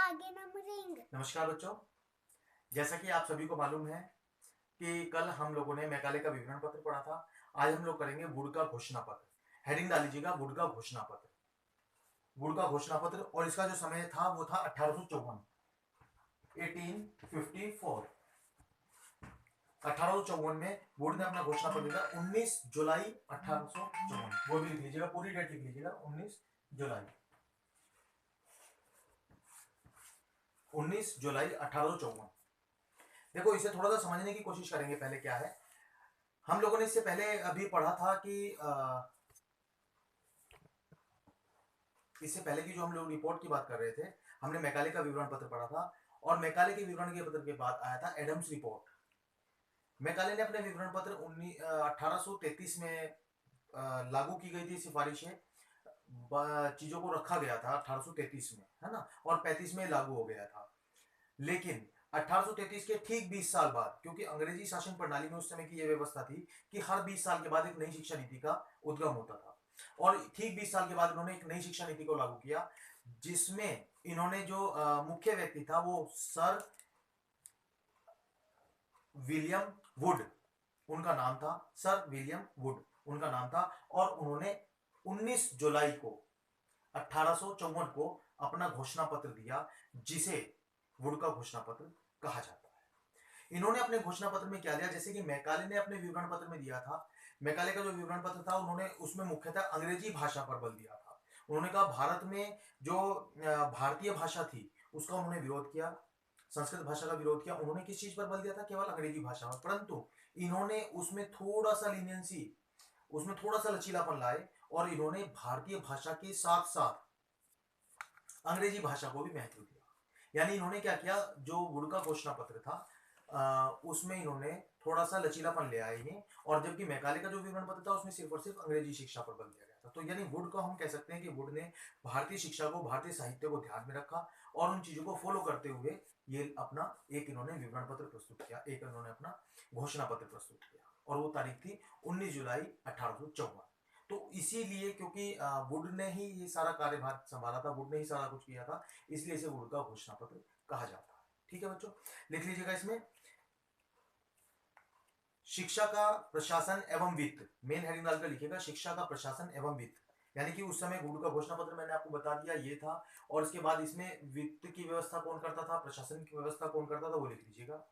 आगे नंबरिंग। नमस्कार बच्चों, जैसा कि आप सभी को मालूम है कि कल हम लोगों ने मैकाले का विवरण पत्र पढ़ा था। आज हम लोग करेंगे वुड का घोषणा पत्र। हेडिंग डाल लीजिएगा वुड का घोषणा पत्र। वुड का घोषणा पत्र और इसका जो समय था वो था 1854, 1854। 1854 में वुड ने अपना घोषणा पत्र दिया। 19 जुलाई 1854, वो भी लिख लीजिएगा, पूरी डेट लिख लीजिएगा। 19 जुलाई 1854। देखो, इसे थोड़ा सा समझने की कोशिश करेंगे। पहले क्या है, हम लोगों ने इससे पहले अभी पढ़ा था कि इससे पहले की जो हम लोग रिपोर्ट की बात कर रहे थे, हमने मैकाले का विवरण पत्र पढ़ा था और मैकाले के विवरण के पत्र के बाद आया था एडम्स रिपोर्ट। मैकाले ने अपने विवरण पत्र 1833 में लागू की गई थी सिफारिशें, चीजों को रखा गया था 1833 में, है ना, और 35 में लागू हो गया था। लेकिन 1833 के ठीक 20 साल बाद, क्योंकि अंग्रेजी शासन प्रणाली में उस समय की यह व्यवस्था थी कि हर 20 साल के बाद एक नई शिक्षा नीति का उद्गम होता था, और ठीक 20 साल के बाद इन्होंने एक नई शिक्षा नीति को लागू किया, जिसमें इन्होंने जो मुख्य व्यक्ति था वो सर विलियम वुड, उनका नाम था। सर विलियम वुड उनका नाम था, और उन्होंने 19 जुलाई को 1854 को अपना घोषणा पत्र दिया, जिसे वुड का घोषणा पत्र कहा जाता है। इन्होंने अपने घोषणा पत्र में क्या दिया, जैसे कि मैकाले ने अपने विवरण पत्र में दिया था। मैकाले का जो विवरण पत्र था, उन्होंने उसमें मुख्यतः अंग्रेजी भाषा पर बल दिया था। उन्होंने कहा भारत में जो भारतीय भाषा थी उसका उन्होंने विरोध किया, संस्कृत भाषा का विरोध किया। उन्होंने किस चीज पर बल दिया था? केवल अंग्रेजी भाषा पर। परंतु इन्होंने उसमें थोड़ा सा लीनियंसी, उसमें थोड़ा सा लचीलापन लाए, और इन्होंने भारतीय भाषा के साथ साथ अंग्रेजी भाषा को भी महत्व दिया। यानी इन्होंने क्या किया, जो वुड का घोषणा पत्र था उसमें इन्होंने थोड़ा सा लचीलापन ले आए हैं, और जबकि मैकाले का जो विवरण पत्र था उसमें सिर्फ और सिर्फ अंग्रेजी शिक्षा पर बल दिया गया था। तो यानी वुड को हम कह सकते हैं कि वुड ने भारतीय शिक्षा को, भारतीय साहित्य को ध्यान में रखा, और उन चीजों को फॉलो करते हुए ये अपना एक इन्होंने विवरण पत्र प्रस्तुत किया, एक इन्होंने अपना घोषणा पत्र प्रस्तुत किया, और वो तारीख थी 19 जुलाई 1854। तो इसीलिए, क्योंकि वुड ने ही ये सारा कार्यभार संभाला था, वुड ने ही सारा कुछ किया था, इसलिए इसे वुड का घोषणा पत्र कहा जाता है। ठीक है बच्चों, लिख लीजिएगा इसमें शिक्षा का प्रशासन एवं वित्त। मेन हेडिंग डालकर लिखिएगा शिक्षा का प्रशासन एवं वित्त। यानी कि उस समय वुड का घोषणा पत्र मैंने आपको बता दिया ये था, और इसके बाद इसमें वित्त की व्यवस्था कौन करता था, प्रशासन की व्यवस्था कौन करता था, वो लिख लीजिएगा।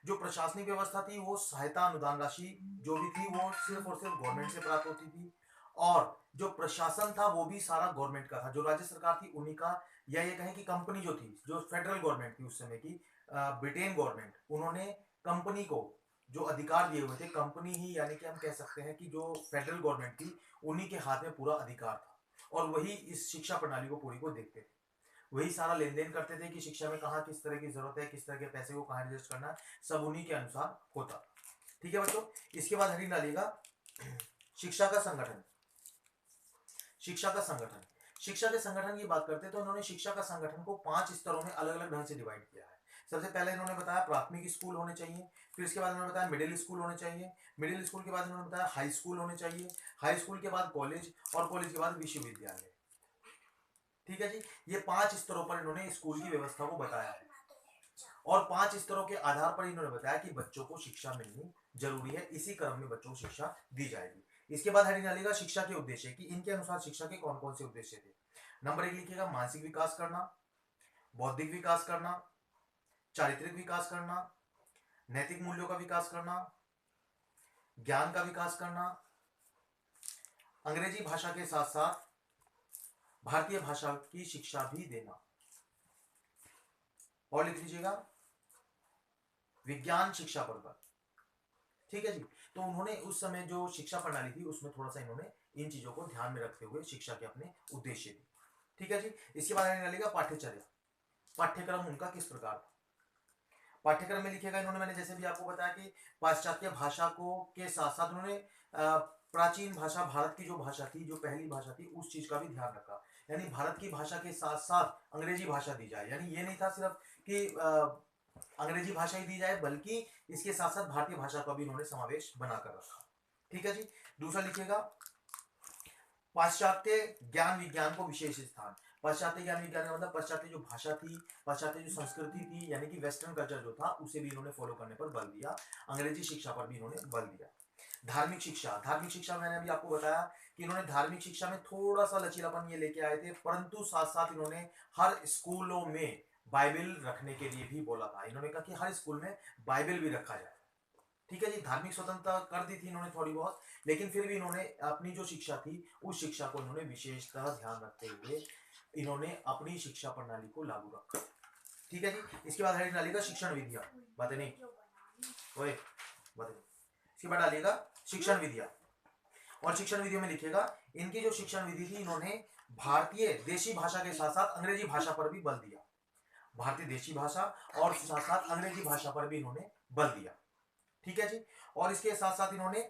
जो प्रशासनिक व्यवस्था थी, वो सहायता अनुदान राशि जो भी थी वो सिर्फ और सिर्फ गवर्नमेंट से प्राप्त होती थी, और जो प्रशासन था वो भी सारा गवर्नमेंट का था। जो राज्य सरकार थी उन्हीं का, या ये कहें कि कंपनी जो थी, जो फेडरल गवर्नमेंट थी उस समय की, ब्रिटेन गवर्नमेंट, उन्होंने कंपनी को जो अधिकार दिए हुए थे, कंपनी ही, यानी कि हम कह सकते हैं कि जो फेडरल गवर्नमेंट थी उन्हीं के हाथ में पूरा अधिकार था, और वही इस शिक्षा प्रणाली को पूरी को देखते थे। वही सारा लेन देन करते थे कि शिक्षा में कहाँ किस तरह की जरूरत है, किस तरह के पैसे को कहाँ एडजस्ट करना है, सब उन्हीं के अनुसार होता। ठीक है बच्चों, इसके बाद हेडिंग डालिएगा शिक्षा का संगठन। शिक्षा का संगठन, शिक्षा के संगठन की बात करते हैं तो इन्होंने शिक्षा का संगठन को 5 स्तरों में अलग अलग ढंग से डिवाइड किया है। सबसे पहले इन्होंने बताया प्राथमिक स्कूल होने चाहिए, फिर इसके बाद इन्होंने बताया मिडिल स्कूल होने चाहिए, मिडिल स्कूल के बाद इन्होंने बताया हाई स्कूल होने चाहिए, हाई स्कूल के बाद कॉलेज, और कॉलेज के बाद विश्वविद्यालय। ठीक है जी, ये 5 स्तरों पर इन्होंने स्कूल की व्यवस्था को बताया है, और 5 स्तरों के आधार पर इन्होंने बताया कि बच्चों को शिक्षा मिलनी जरूरी है, इसी क्रम में बच्चों को शिक्षा दी जाएगी। इसके बाद हेडिंग डालिएगा शिक्षा के उद्देश्य, कि इनके अनुसार शिक्षा के कौन कौन से उद्देश्य थे। नंबर 1 लिखिएगा मानसिक विकास करना, बौद्धिक विकास करना, चारित्रिक विकास करना, नैतिक मूल्यों का विकास करना, ज्ञान का विकास करना, अंग्रेजी भाषा के साथ साथ भारतीय भाषा की शिक्षा भी देना, और लिख लीजिएगा विज्ञान शिक्षा पर बल। ठीक है जी, तो उन्होंने उस समय जो शिक्षा प्रणाली थी उसमें थोड़ा सा इन्होंने इन चीजों को ध्यान में रखते हुए शिक्षा के अपने उद्देश्य दिए। ठीक है जी, इसके बाद निकालेगा पाठ्यचर्या, पाठ्यक्रम उनका किस प्रकार था। पाठ्यक्रम में लिखेगा इन्होंने, मैंने जैसे भी आपको बताया कि पाश्चात्य भाषा को के साथ साथ उन्होंने प्राचीन भाषा, भारत की जो भाषा थी, जो पहली भाषा थी, उस चीज का भी ध्यान रखा। यानी भारत की भाषा के साथ साथ अंग्रेजी भाषा दी जाए, यानी ये नहीं था सिर्फ कि अंग्रेजी भाषा ही दी जाए, बल्कि इसके साथ साथ भारतीय भाषा का भी इन्होंने समावेश बनाकर रखा। ठीक है जी, दूसरा लिखिएगा पाश्चात्य ज्ञान विज्ञान को विशेष स्थान। पाश्चात्य ज्ञान विज्ञान का मतलब पश्चात्य जो भाषा थी, पश्चात्य जो संस्कृति थी, यानी कि वेस्टर्न कल्चर जो था उसे भी इन्होंने फॉलो करने पर बल दिया। अंग्रेजी शिक्षा पर भी इन्होंने बल दिया। धार्मिक शिक्षा मैंने अभी आपको बताया कि इन्होंने धार्मिक शिक्षा में थोड़ा सा लचीलापन ये लेके आए थे, परंतु साथ साथ इन्होंने हर स्कूलों में बाइबल रखने के लिए भी बोला था। इन्होंने कहा कि हर स्कूल में बाइबल भी रखा जाए। ठीक है जी, धार्मिक स्वतंत्रता कर दी थी इन्होंने थोड़ी बहुत, लेकिन फिर भी इन्होंने अपनी जो शिक्षा थी उस शिक्षा को इन्होंने विशेषतः ध्यान रखते हुए इन्होंने अपनी शिक्षा प्रणाली को लागू रखा। ठीक है जी, इसके बाद है डालिएगा शिक्षण विधिया। बातें नहीं ओए, बातें नहीं। इसके बाद डालिएगा शिक्षण विधिया, और शिक्षण विधियों में लिखिएगा इनकी जो शिक्षण विधि थी, इन्होंने भारतीय देशी भाषा के साथ साथ अंग्रेजी भाषा पर भी बल दिया। भारतीय देशी भाषा और साथ साथ अंग्रेजी भाषा पर भी इन्होंने बल दिया। ठीक है जी, और इसके साथ साथ इन्होंने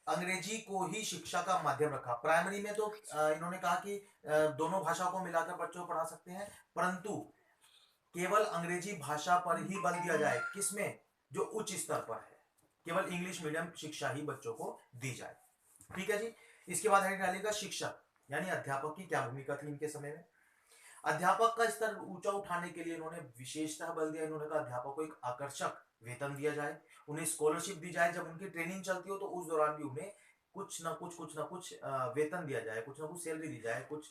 अंग्रेजी को ही शिक्षा का माध्यम रखा। प्राइमरी में तो इन्होंने कहा कि दोनों भाषाओं को मिलाकर बच्चों को पढ़ा सकते हैं, परंतु केवल अंग्रेजी भाषा पर ही बल दिया जाए। किसमें? जो उच्च स्तर पर है, केवल इंग्लिश मीडियम शिक्षा ही बच्चों को दी जाए। ठीक है जी, इसके बाद है डालिएगा शिक्षक यानी अध्यापक की क्या भूमिका थी इनके समय में। अध्यापक का स्तर ऊंचा उठाने के लिए इन्होंने विशेषतः बल दिया। इन्होंने कहा अध्यापक को एक आकर्षक वेतन दिया जाए, उन्हें स्कॉलरशिप दी जाए। जब उनकी ट्रेनिंग चलती हो तो उस दौरान भी उन्हें कुछ ना कुछ वेतन दिया जाए, कुछ ना कुछ सैलरी दी जाए, कुछ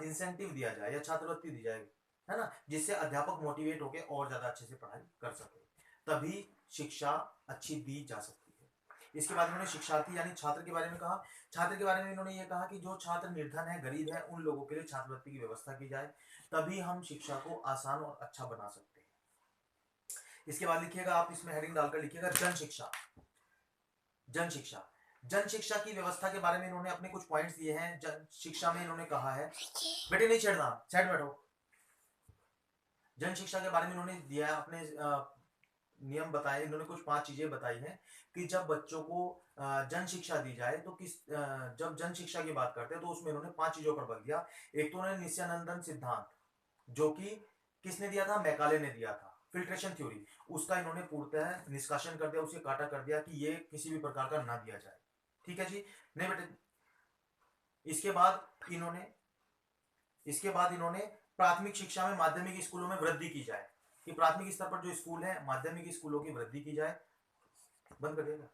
इंसेंटिव दिया जाए या छात्रवृत्ति दी जाए, है ना, जिससे अध्यापक मोटिवेट होकर और ज्यादा अच्छे से पढ़ाई कर सके, तभी शिक्षा अच्छी दी जा सकती है। इसके बाद इन्होंने शिक्षार्थी यानी छात्र के बारे में कहा। छात्र के बारे में इन्होंने ये कहा कि जो छात्र निर्धन है, गरीब है, उन लोगों के लिए छात्रवृत्ति की व्यवस्था की जाए, तभी हम शिक्षा को आसान और अच्छा बना सकते हैं। इसके बाद लिखिएगा, आप इसमें हेडिंग डालकर लिखिएगा जन शिक्षा। जन शिक्षा, जन शिक्षा की व्यवस्था के बारे में इन्होंने अपने कुछ पॉइंट्स दिए हैं। जन शिक्षा में इन्होंने कहा है, बेटे नहीं छेड़ना, साइड बैठो। जन शिक्षा के बारे में इन्होंने दिया है अपने नियम बताए। इन्होंने कुछ 5 चीजें बताई हैं कि जब बच्चों को जन शिक्षा दी जाए तो जब जन शिक्षा की बात करते हैं तो उसमें इन्होंने 5 चीजों पर बल दिया। एक तो उन्होंने नित्यानंदन सिद्धांत, जो कि किसने दिया था? मैकाले ने दिया था। फिल्ट्रेशन थ्योरी, उसका इन्होंने पूर्णतः निष्कासन कर दिया, उसे काटा कर दिया कि ये किसी भी प्रकार का ना दिया जाए। ठीक है जी, नहीं बेटे। इसके बाद इन्होंने प्राथमिक शिक्षा में माध्यमिक स्कूलों में वृद्धि की जाए, कि प्राथमिक स्तर पर जो स्कूल है माध्यमिक स्कूलों की वृद्धि की जाए। बंद कर देगा।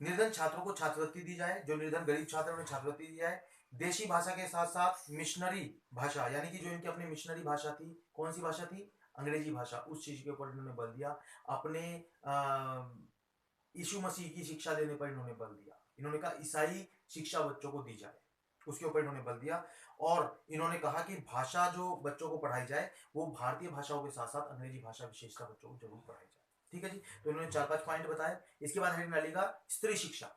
निर्धन छात्रों को छात्रवृत्ति दी जाए, जो निर्धन गरीब छात्र उन्हें छात्रवृत्ति दी जाए। देशी भाषा के साथ साथ मिशनरी भाषा, यानी कि जो इनकी अपनी मिशनरी भाषा थी, कौन सी भाषा थी? अंग्रेजी भाषा, उस चीज के ऊपर इन्होंने बल दिया। अपने यीशु मसीह की शिक्षा देने पर इन्होंने बल दिया। इन्होंने कहा ईसाई शिक्षा बच्चों को दी जाए, उसके ऊपर इन्होंने बल दिया। और इन्होंने कहा कि भाषा जो बच्चों को पढ़ाई जाए वो भारतीय भाषाओं के साथ साथ अंग्रेजी भाषा विशेषता बच्चों को जरूर पढ़ाई जाए। ठीक है जी, तो इन्होंने 4-5 पॉइंट बताए। इसके बाद हेडिंग डालेगा स्त्री शिक्षा।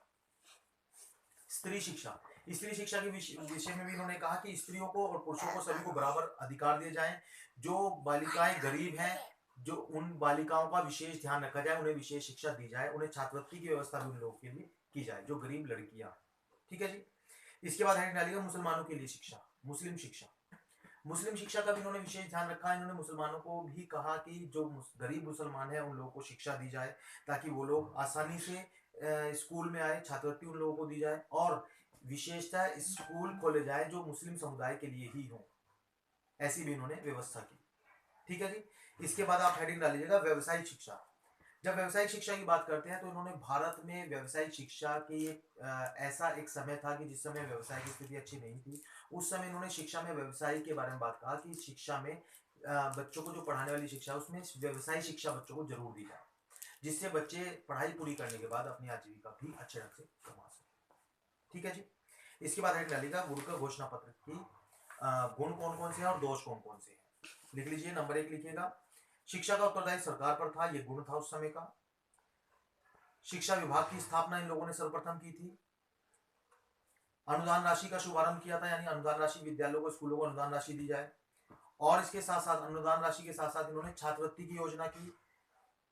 स्त्री शिक्षा, स्त्री शिक्षा के विषय में भी इन्होंने कहा कि स्त्रियों को और पुरुषों को सभी को बराबर अधिकार दिए जाएं। जो बालिकाएं गरीब हैं, जो उन बालिकाओं का विशेष ध्यान रखा जाए, उन्हें विशेष शिक्षा दी जाए, उन्हें छात्रवृत्ति की व्यवस्था भी उन लोगों के लिए की जाए जो गरीब लड़कियां। ठीक है जी, इसके बाद हेडिंग डालिएगा मुसलमानों के लिए शिक्षा, मुस्लिम शिक्षा। मुस्लिम शिक्षा का भी इन्होंने विशेष ध्यान रखा। इन्होंने मुसलमानों को भी कहा कि जो गरीब मुसलमान है उन लोगों को शिक्षा दी जाए, ताकि वो लोग आसानी से स्कूल में आए, छात्रवृत्ति उन लोगों को दी जाए, और विशेषतः स्कूल खोले जाए जो मुस्लिम समुदाय के लिए ही हो, ऐसी भी इन्होंने व्यवस्था की। ठीक है जी, इसके बाद आप हेडिंग डालिएगा व्यवसायिक शिक्षा। जब व्यवसायिक शिक्षा की बात करते हैं तो इन्होंने भारत में व्यवसायिक शिक्षा की ऐसा एक समय था कि जिस समय व्यवसाय की स्थिति अच्छी नहीं थी, उस समय इन्होंने शिक्षा में व्यवसाय के बारे में बात कहा कि शिक्षा में बच्चों को जो पढ़ाने वाली शिक्षा उसमें व्यवसाय शिक्षा बच्चों को जरूर दी जाए, जिससे बच्चे पढ़ाई पूरी करने के बाद अपनी आजीविका भी अच्छे ढंग से कमा सके। ठीक है जी, इसके बाद हेड डालिएगा गुरु का घोषणा पत्र की गुण कौन कौन से हैं और दोष कौन कौन से हैं। लिख लीजिए, नंबर 1 लिखिएगा, शिक्षा का उत्तरदायी सरकार पर था, यह गुण था उस समय का। शिक्षा विभाग की स्थापना इन लोगों ने सर्वप्रथम की थी। अनुदान राशि का शुभारंभ किया था, यानी अनुदान राशि विद्यालयों को, स्कूलों को अनुदान राशि दी जाए। और इसके साथ साथ अनुदान राशि के साथ साथ इन्होंने छात्रवृत्ति की योजना की।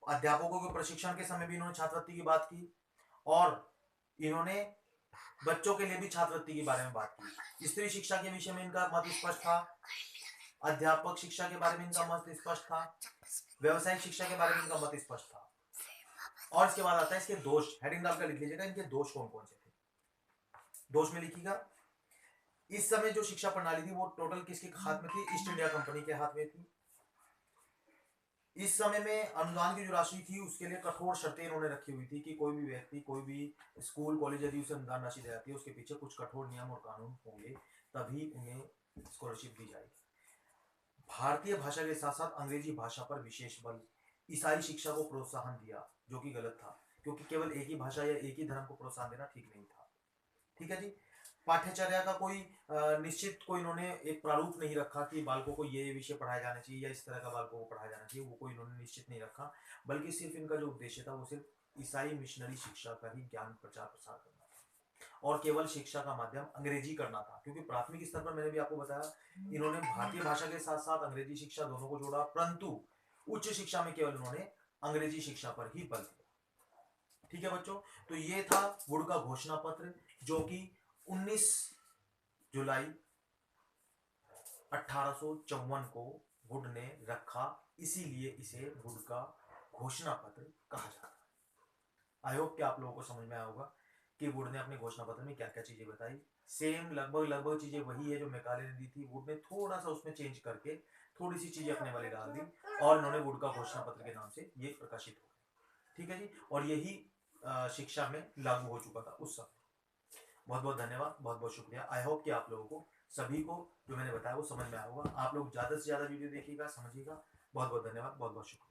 अध्यापकों के प्रशिक्षण के समय भी इन्होंने छात्रवृत्ति की बात की, और इन्होंने बच्चों के लिए भी छात्रवृत्ति के बारे में बात की। स्त्री शिक्षा के विषय में इनका मत स्पष्ट था। अध्यापक शिक्षा के बारे में इनका मत स्पष्ट था। व्यवसायिक शिक्षा के बारे में इनका मत स्पष्ट था। और इसके बाद आता है इसके दोष, हेडिंग डालकर लिख लीजिएगा इनके दोष कौन कौन से थे। दोष में लिखिएगा इस समय जो शिक्षा प्रणाली थी वो टोटल किसके हाथ में थी, ईस्ट इंडिया कंपनी के हाथ में थी। इस समय में अनुदान की जो राशि थी उसके लिए कठोर शर्तें इन्होंने रखी हुई थी कि कोई भी व्यक्ति, कोई भी स्कूल कॉलेज यदि उसे अनुदान राशि दी जाती है उसके पीछे कुछ कठोर नियम और कानून होंगे तभी उन्हें स्कॉलरशिप दी जाएगी। भारतीय भाषा के साथ साथ अंग्रेजी भाषा पर विशेष बल, ईसाई शिक्षा को प्रोत्साहन दिया जो कि गलत था, क्योंकि केवल एक ही भाषा या एक ही धर्म को प्रोत्साहन देना ठीक नहीं था। ठीक है जी। पाठ्यचर्या का कोई निश्चित कोई इन्होंने एक प्रारूप नहीं रखा कि बालकों को ये विषय पढ़ाया जाना चाहिए या इस तरह का बालकों को पढ़ाया जाना चाहिए, वो कोई इन्होंने निश्चित नहीं रखा, बल्कि सिर्फ इनका जो उद्देश्य था वो सिर्फ ईसाई मिशनरी शिक्षा का ही ज्ञान प्रचार प्रसार करना था और केवल शिक्षा का माध्यम अंग्रेजी करना था। क्योंकि प्राथमिक स्तर पर मैंने भी आपको बताया इन्होंने भारतीय भाषा के साथ साथ अंग्रेजी शिक्षा दोनों को जोड़ा, परंतु उच्च शिक्षा में केवल इन्होंने अंग्रेजी शिक्षा पर ही बल दिया। ठीक है बच्चों, तो ये था वुड का घोषणा पत्र जो कि 19 जुलाई 1854 को वुड ने रखा, इसीलिए इसे वुड का घोषणा पत्र कहा जाता है। आई होप कि आप लोगों को समझ में आया होगा कि वुड ने अपने घोषणा पत्र में क्या क्या चीजें बताई। सेम लगभग चीजें वही है जो मैकाले ने दी थी, वुड ने थोड़ा सा उसमें चेंज करके थोड़ी सी चीजें अपने वाली डाल दी और इन्होंने वुड का घोषणा पत्र के नाम से ये प्रकाशित हो गया। ठीक है जी, और यही शिक्षा में लागू हो चुका था उस समय। बहुत बहुत धन्यवाद, बहुत बहुत शुक्रिया। आई होप कि आप लोगों को सभी को जो मैंने बताया वो समझ में आया होगा। आप लोग ज्यादा से ज्यादा वीडियो देखिएगा, समझिएगा। बहुत बहुत धन्यवाद, बहुत बहुत शुक्रिया।